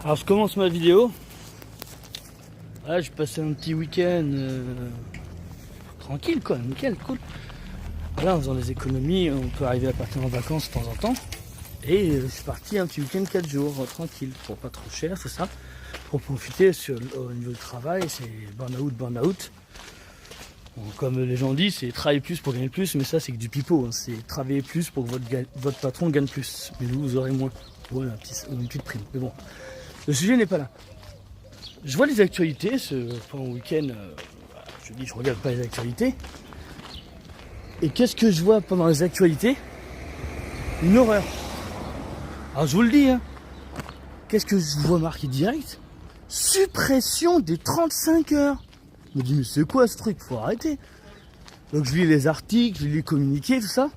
Alors je commence ma vidéo. Là, je passais un petit week-end tranquille quoi, nickel, cool. Voilà, en faisant des économies, on peut arriver à partir en vacances de temps en temps. Et je suis parti un petit week-end 4 jours, tranquille, pour pas trop cher, c'est ça. Pour profiter au niveau du travail, c'est burn-out. Bon, comme les gens disent, c'est travailler plus pour gagner plus, mais ça c'est que du pipeau. Hein. C'est travailler plus pour que votre patron gagne plus. Mais vous aurez moins. Ouais, une petite prime. Mais bon, le sujet n'est pas là. Je vois les actualités, pendant le week-end, je regarde pas les actualités. Et qu'est-ce que je vois pendant les actualités? Une horreur. Alors je vous le dis, hein. Qu'est-ce que je vois marqué direct? Suppression des 35 heures. Je me dis, mais c'est quoi ce truc? Faut arrêter. Donc je lis les articles, je lis les communiqués, tout ça.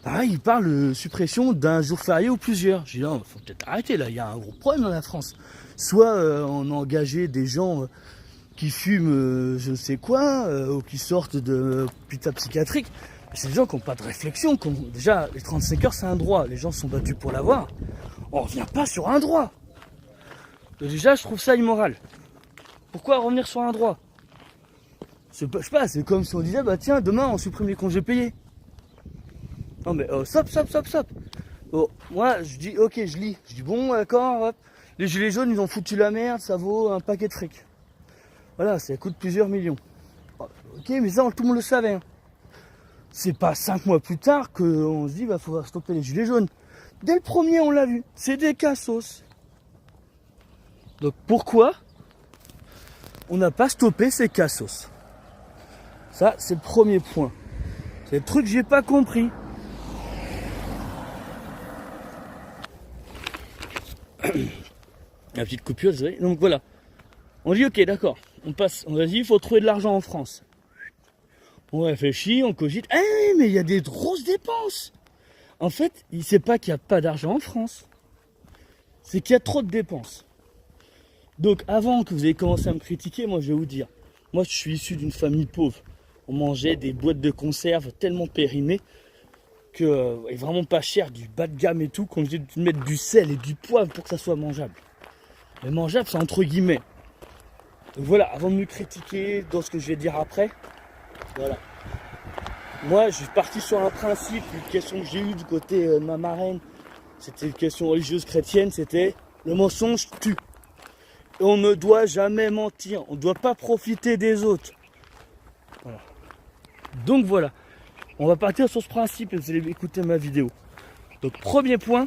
Pareil, il parle de suppression d'un jour férié ou plusieurs. Je dis, non, faut peut-être arrêter là, il y a un gros problème dans la France. Soit on a engagé des gens qui fument je ne sais quoi, ou qui sortent de l'hôpital psychiatrique. C'est des gens qui n'ont pas de réflexion. Déjà, les 35 heures, c'est un droit. Les gens se sont battus pour l'avoir. On ne revient pas sur un droit. Donc déjà, je trouve ça immoral. Pourquoi revenir sur un droit? Je sais pas, c'est comme si on disait, bah tiens, demain, on supprime les congés payés. Non mais stop. Oh, moi, je dis, ok, je lis. Je dis, bon, d'accord, hop. Les gilets jaunes, ils ont foutu la merde, ça vaut un paquet de fric. Voilà, ça coûte plusieurs millions. Ok, mais ça, tout le monde le savait. Hein. C'est pas 5 mois plus tard qu'on se dit, bah, faut stopper les gilets jaunes. Dès le premier, on l'a vu. C'est des cassos. Donc, pourquoi on n'a pas stoppé ces cassos? Ça, c'est le premier point. C'est le truc que j'ai pas compris. La petite coupure, désolé. Donc voilà. On dit, ok, d'accord. On a dit, il faut trouver de l'argent en France. On réfléchit, on cogite. Eh, mais il y a des grosses dépenses. En fait, il ne sait pas qu'il n'y a pas d'argent en France. C'est qu'il y a trop de dépenses. Donc, avant que vous ayez commencé à me critiquer, moi, je vais vous dire. Moi, je suis issu d'une famille pauvre. On mangeait des boîtes de conserve tellement périmées que, et vraiment pas cher, du bas de gamme et tout, qu'on faisait de mettre du sel et du poivre pour que ça soit mangeable. Mais mangeable, c'est entre guillemets. Donc voilà, avant de me critiquer dans ce que je vais dire après, voilà. Moi, je suis parti sur un principe, une question que j'ai eue du côté de ma marraine, c'était une question religieuse chrétienne, c'était le mensonge tue. Et on ne doit jamais mentir, on ne doit pas profiter des autres. Voilà. Donc voilà, on va partir sur ce principe et vous allez écouter ma vidéo. Donc premier point,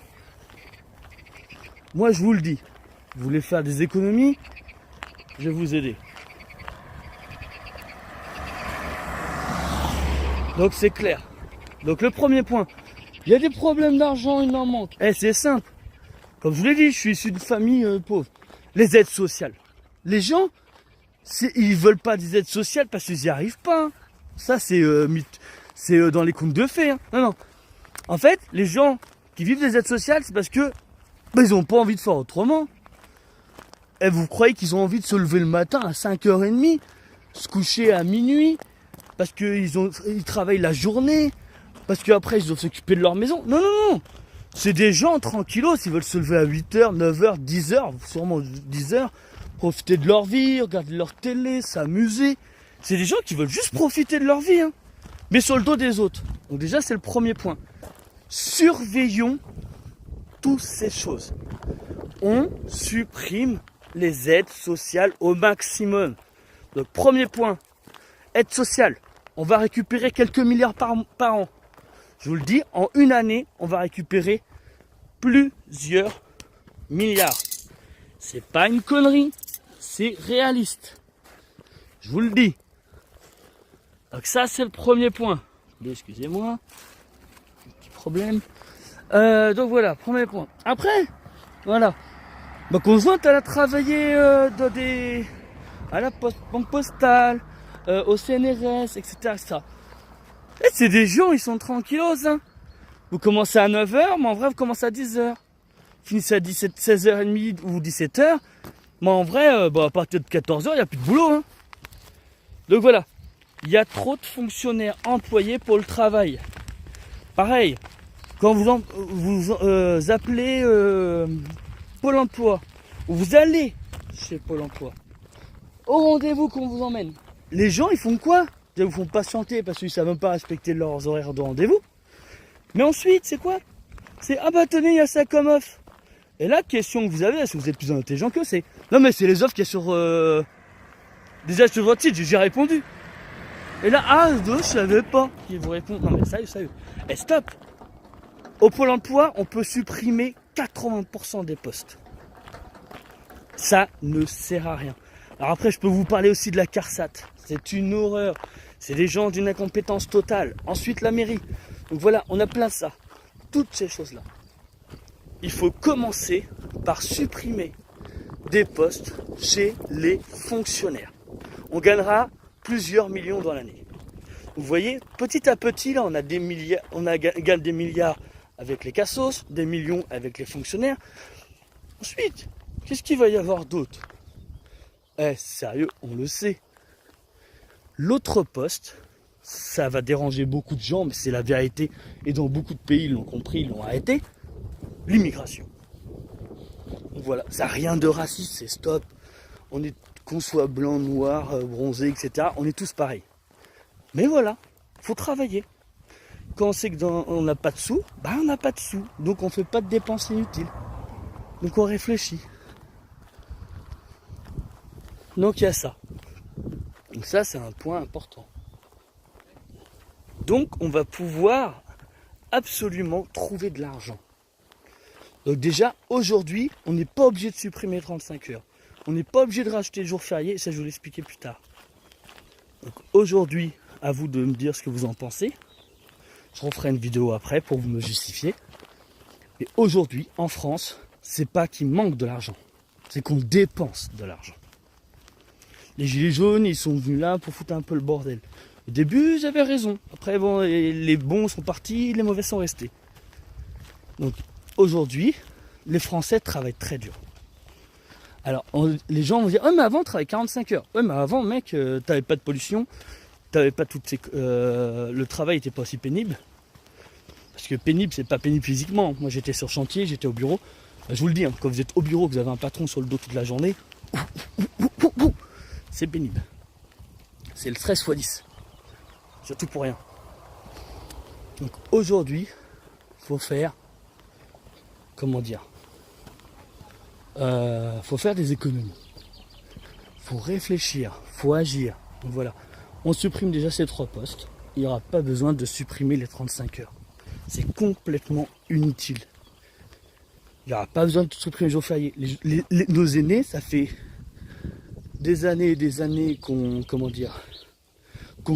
moi je vous le dis, vous voulez faire des économies, je vais vous aider. Donc c'est clair. Donc le premier point, il y a des problèmes d'argent, il en manque. C'est simple. Comme je vous l'ai dit, je suis issu d'une famille pauvre. Les aides sociales. Les gens, ils veulent pas des aides sociales parce qu'ils n'y arrivent pas. Hein. Ça c'est dans les contes de fées. Hein. Non. En fait, les gens qui vivent des aides sociales, c'est parce que ils n'ont pas envie de faire autrement. Et vous croyez qu'ils ont envie de se lever le matin à 5h30, se coucher à minuit, parce qu'ils travaillent la journée, parce qu'après ils doivent s'occuper de leur maison. Non. C'est des gens tranquillos, ils veulent se lever à 8h, 9h, 10h, sûrement 10h, profiter de leur vie, regarder leur télé, s'amuser. C'est des gens qui veulent juste profiter de leur vie, hein, mais sur le dos des autres. Donc déjà, c'est le premier point. Surveillons toutes ces choses. On supprime les aides sociales au maximum. Donc premier point, aide sociale. On va récupérer quelques milliards par an. Je vous le dis, en une année, on va récupérer plusieurs milliards. C'est pas une connerie, c'est réaliste. Je vous le dis. Donc ça, c'est le premier point. Excusez-moi, petit problème. Donc voilà, premier point. Après, voilà. Ma conjointe, elle a travaillé à la banque postale, au CNRS, etc. Et c'est des gens, ils sont tranquillos. Hein. Vous commencez à 9h, mais en vrai, vous commencez à 10h. Finissez à 16h30 ou 17h. Mais en vrai, à partir de 14h, il n'y a plus de boulot. Hein. Donc voilà, il y a trop de fonctionnaires employés pour le travail. Pareil, quand vous appelez Pôle emploi Vous allez chez Pôle emploi. Au rendez-vous qu'on vous emmène. Les gens, ils font quoi? Ils vous font patienter parce qu'ils ne savent même pas respecter leurs horaires de rendez-vous. Mais ensuite, c'est quoi? C'est ah bah tenez, il y a ça comme offre. Et la question que vous avez, est-ce que vous êtes plus intelligent que c'est? Non mais c'est les offres qu'il y a sur déjà sur votre site, j'ai répondu. Et là, ah je savais pas qu'ils vous répondent. Non mais sérieux. Et stop. Au Pôle emploi, on peut supprimer 80% des postes. Ça ne sert à rien. Alors après, je peux vous parler aussi de la CARSAT. C'est une horreur. C'est des gens d'une incompétence totale. Ensuite, la mairie. Donc voilà, on a plein de ça. Toutes ces choses-là. Il faut commencer par supprimer des postes chez les fonctionnaires. On gagnera plusieurs millions dans l'année. Vous voyez, petit à petit, là, on a des milliards, gagne des milliards avec les cassos, des millions avec les fonctionnaires. Ensuite, qu'est-ce qu'il va y avoir d'autre? Sérieux, on le sait. L'autre poste, ça va déranger beaucoup de gens, mais c'est la vérité. Et dans beaucoup de pays, ils l'ont compris, ils l'ont arrêté. L'immigration. Donc voilà, ça n'a rien de raciste, c'est stop. Qu'on soit blanc, noir, bronzé, etc. On est tous pareils. Mais voilà, faut travailler. Quand on sait qu'on n'a pas de sous, on n'a pas de sous. Donc on ne fait pas de dépenses inutiles. Donc on réfléchit. Donc il y a ça. Donc ça, c'est un point important. Donc on va pouvoir absolument trouver de l'argent. Donc déjà, aujourd'hui, on n'est pas obligé de supprimer 35 heures. On n'est pas obligé de rajouter le jour férié, ça je vais vous l'expliquer plus tard. Donc aujourd'hui, à vous de me dire ce que vous en pensez. Je referai une vidéo après pour vous me justifier. Mais aujourd'hui, en France, c'est pas qu'il manque de l'argent, c'est qu'on dépense de l'argent. Les gilets jaunes, ils sont venus là pour foutre un peu le bordel. Au début, j'avais raison. Après, bon, les bons sont partis, les mauvais sont restés. Donc aujourd'hui, les Français travaillent très dur. Alors, les gens vont dire, oh mais avant, on travaillait 45 heures. Ouais, mais avant, mec, t'avais pas de pollution, t'avais pas toutes ces... le travail était pas aussi pénible. Parce que pénible, c'est pas pénible physiquement. Moi, j'étais sur chantier, j'étais au bureau. Je vous le dis, hein, quand vous êtes au bureau, que vous avez un patron sur le dos toute la journée, c'est pénible. C'est le stress x10. Surtout pour rien. Donc aujourd'hui, il faut faire... Comment dire, faut faire des économies, faut réfléchir, faut agir. Donc voilà, on supprime déjà ces 3 postes, il n'y aura pas besoin de supprimer les 35 heures, c'est complètement inutile. Il n'y aura pas besoin de supprimer les jours fériés. Nos aînés, ça fait des années et des années qu'on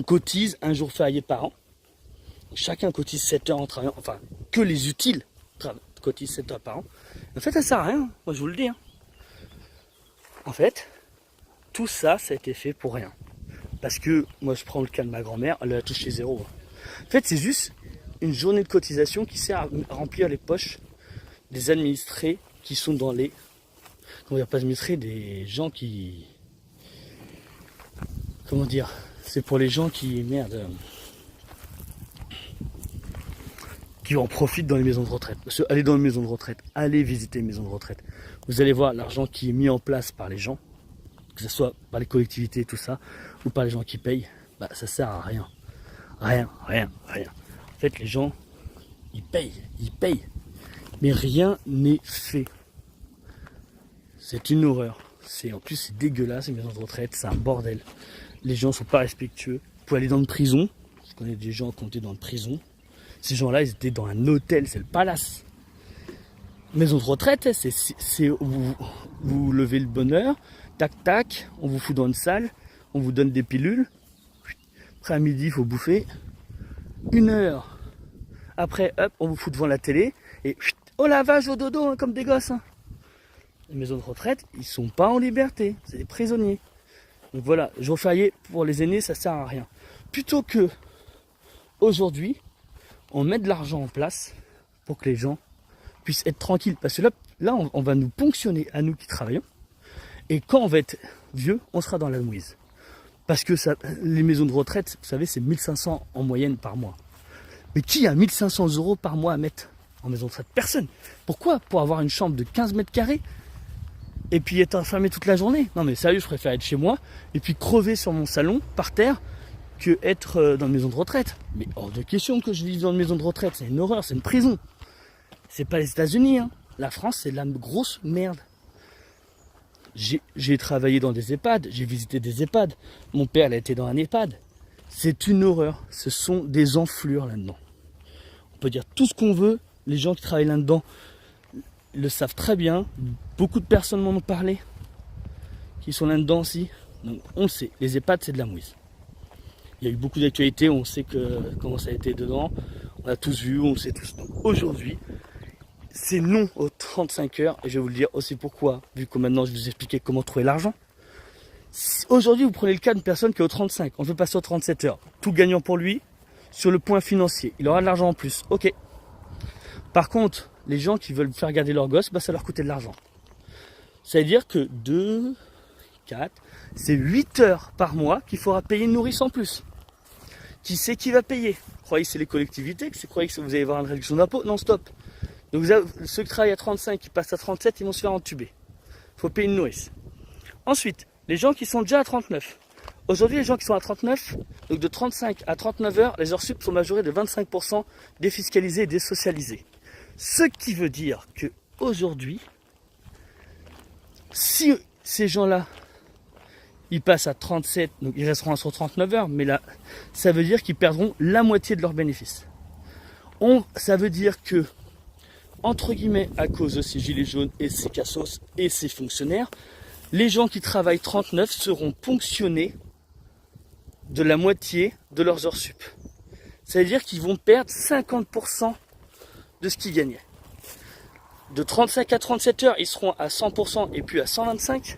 cotise un jour férié par an. Chacun cotise 7 heures en travaillant, enfin que les utiles cotise 7 heures par an. En fait, ça sert à rien, moi je vous le dis. En fait, tout ça, ça a été fait pour rien. Parce que, moi je prends le cas de ma grand-mère, elle a touché 0. En fait, c'est juste une journée de cotisation qui sert à remplir les poches des administrés qui sont dans les... Comment dire, pas administrés, des gens qui... Comment dire, c'est pour les gens qui... Merde... qui en profitent dans les maisons de retraite. Parce que allez dans les maisons de retraite, allez visiter les maisons de retraite. Vous allez voir l'argent qui est mis en place par les gens, que ce soit par les collectivités et tout ça, ou par les gens qui payent, ça sert à rien. Rien. En fait, les gens, ils payent. Mais rien n'est fait. C'est une horreur. En plus, c'est dégueulasse, les maisons de retraite, c'est un bordel. Les gens sont pas respectueux. Vous pouvez aller dans une prison. Je connais des gens qui ont été dans une prison. Ces gens-là, ils étaient dans un hôtel, c'est le palace. Maison de retraite, c'est vous levez le bonheur, tac, on vous fout dans une salle, on vous donne des pilules. Après à midi, il faut bouffer. 1 heure. Après, hop, on vous fout devant la télé et au lavage, au dodo, hein, comme des gosses. Hein. Les maisons de retraite, ils sont pas en liberté, c'est des prisonniers. Donc voilà, jour férié pour les aînés, ça sert à rien. Plutôt que aujourd'hui, on met de l'argent en place pour que les gens puissent être tranquilles. Parce que là on va nous ponctionner à nous qui travaillons. Et quand on va être vieux, on sera dans la mouise. Parce que les maisons de retraite, vous savez, c'est 1500 en moyenne par mois. Mais qui a 1500 € par mois à mettre en maison de retraite? Personne. Pourquoi? Pour avoir une chambre de 15 mètres carrés? et puis être enfermé toute la journée. Non mais sérieux, je préfère être chez moi et puis crever sur mon salon, par terre, que être dans une maison de retraite. Mais hors de question que je vive dans une maison de retraite, c'est une horreur, c'est une prison. C'est pas les États-Unis, hein. La France, c'est de la grosse merde. J'ai travaillé dans des EHPAD, j'ai visité des EHPAD. Mon père, il a été dans un EHPAD. C'est une horreur. Ce sont des enflures là-dedans. On peut dire tout ce qu'on veut. Les gens qui travaillent là-dedans le savent très bien. Beaucoup de personnes m'en ont parlé, qui sont là-dedans aussi. Donc on le sait, les EHPAD, c'est de la mouise. Il y a eu beaucoup d'actualités, on sait comment ça a été dedans. On a tous vu, on le sait tous. Donc aujourd'hui, c'est non aux 35 heures. Et je vais vous le dire aussi pourquoi, vu que maintenant je vous ai expliqué comment trouver l'argent. Aujourd'hui, vous prenez le cas d'une personne qui est au 35. On veut passer aux 37 heures. Tout gagnant pour lui, sur le point financier. Il aura de l'argent en plus. Ok. Par contre, les gens qui veulent faire garder leur gosse, bah, ça leur coûtait de l'argent. Ça veut dire que 2, 4, c'est 8 heures par mois qu'il faudra payer une nourrice en plus. Qui c'est qui va payer? Vous croyez que c'est les collectivités? Vous croyez que vous allez avoir une réduction d'impôt? Non, stop. Donc ceux qui travaillent à 35, qui passent à 37, ils vont se faire entuber. Il faut payer une nourrice. Ensuite, les gens qui sont déjà à 39. Aujourd'hui, les gens qui sont à 39, donc de 35 à 39 heures, les heures sup sont majorées de 25%, défiscalisées et désocialisées. Ce qui veut dire que aujourd'hui, si ces gens-là, ils passent à 37, donc ils resteront sur 39 heures, mais là, ça veut dire qu'ils perdront la moitié de leurs bénéfices. Ça veut dire que, entre guillemets, à cause de ces gilets jaunes et ces cassos et ces fonctionnaires, les gens qui travaillent 39 seront ponctionnés de la moitié de leurs heures sup. Ça veut dire qu'ils vont perdre 50% de ce qu'ils gagnaient. De 35 à 37 heures, ils seront à 100% et puis à 125.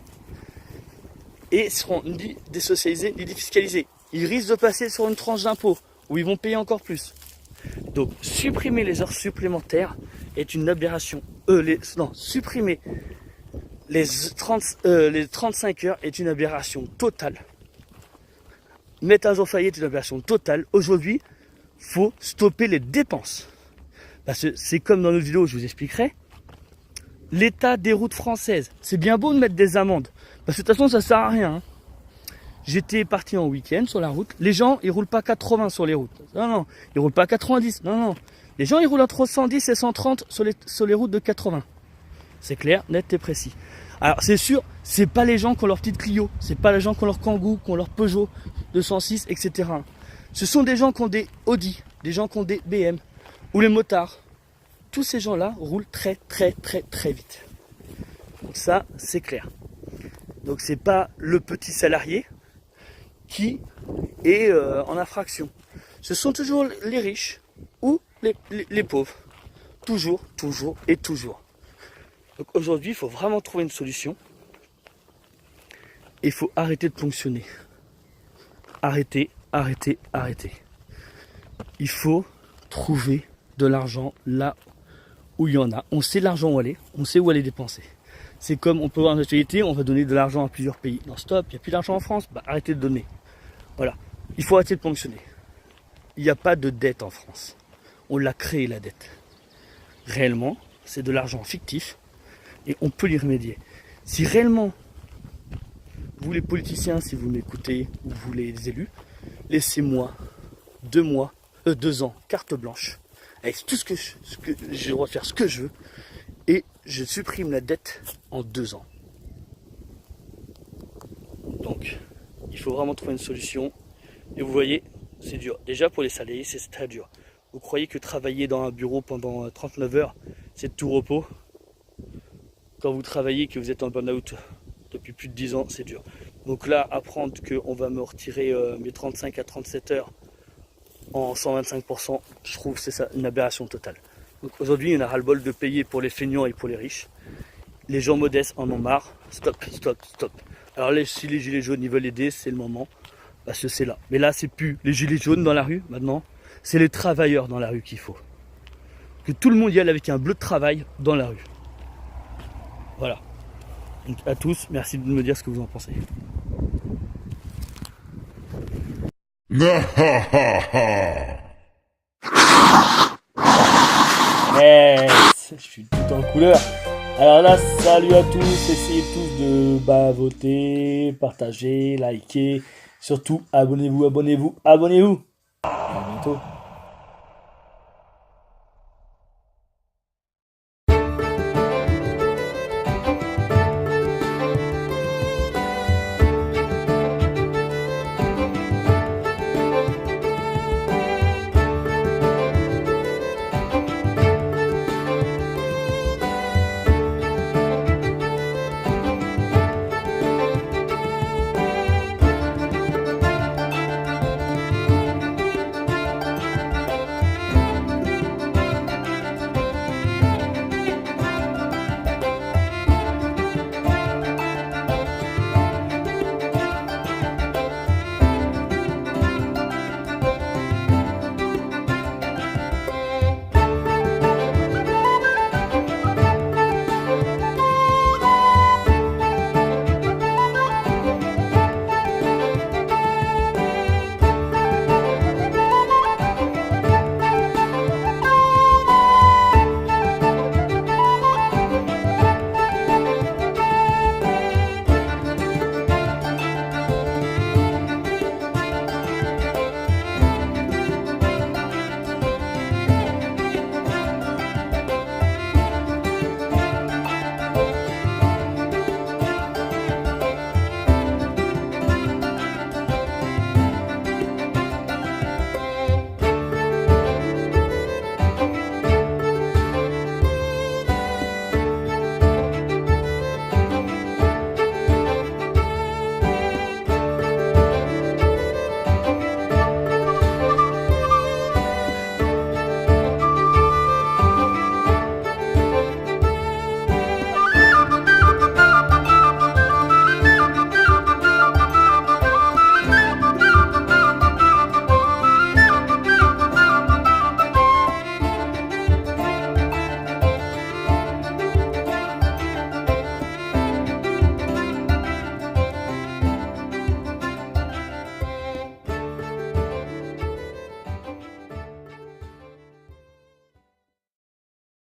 Et seront ni désocialisés ni défiscalisés. Ils risquent de passer sur une tranche d'impôt où ils vont payer encore plus. Donc supprimer les heures supplémentaires est une aberration. Supprimer les 35 heures est une aberration totale. Mettre un jour férié est une aberration totale. Aujourd'hui, il faut stopper les dépenses. Parce que c'est comme dans nos vidéos, je vous expliquerai. L'état des routes françaises. C'est bien beau de mettre des amendes. Parce que de toute façon, ça sert à rien. Hein. J'étais parti en week-end sur la route. Les gens, ils roulent pas 80 sur les routes. Non. Ils roulent pas 90. Non. Les gens, ils roulent entre 110 et 130 sur les routes de 80. C'est clair, net et précis. Alors, c'est sûr, c'est pas les gens qui ont leur petite Clio. C'est pas les gens qui ont leur Kangoo, qui ont leur Peugeot 206, etc. Ce sont des gens qui ont des Audi, des gens qui ont des BM, ou les motards. Tous ces gens-là roulent très vite. Donc ça, c'est clair. Donc c'est pas le petit salarié qui est en infraction. Ce sont toujours les riches ou les pauvres. Toujours et toujours. Donc aujourd'hui, il faut vraiment trouver une solution. Et il faut arrêter de ponctionner. Arrêtez. Il faut trouver de l'argent là où il y en a. On sait l'argent où aller, on sait où aller dépenser. C'est comme on peut voir une actualité, on va donner de l'argent à plusieurs pays. Non, stop, il n'y a plus d'argent en France, bah arrêtez de donner. Voilà, il faut arrêter de ponctionner. Il n'y a pas de dette en France. On l'a créé la dette. Réellement, c'est de l'argent fictif et on peut y remédier. Si réellement, vous les politiciens, si vous m'écoutez, ou vous les élus, laissez-moi 2 ans, carte blanche, avec tout je dois faire ce que je veux, et je supprime la dette en 2 ans. Donc, il faut vraiment trouver une solution. Et vous voyez, c'est dur. Déjà pour les salariés, c'est très dur. Vous croyez que travailler dans un bureau pendant 39 heures, c'est de tout repos? Quand vous travaillez, que vous êtes en burn-out depuis plus de 10 ans, c'est dur. Donc là, apprendre qu'on va me retirer mes 35 à 37 heures en 125%, je trouve que c'est ça, une aberration totale. Donc aujourd'hui, il y en a ras-le-bol de payer pour les feignants et pour les riches. Les gens modestes en ont marre. Stop. Alors si les gilets jaunes ils veulent aider, c'est le moment. Parce que c'est là. Mais là, c'est plus les gilets jaunes dans la rue, maintenant. C'est les travailleurs dans la rue qu'il faut. Que tout le monde y aille avec un bleu de travail dans la rue. Voilà. Donc à tous, merci de me dire ce que vous en pensez. Yes, je suis tout en couleur. Alors là, salut à tous, essayez tous de voter, partager, liker, surtout abonnez-vous. À bientôt.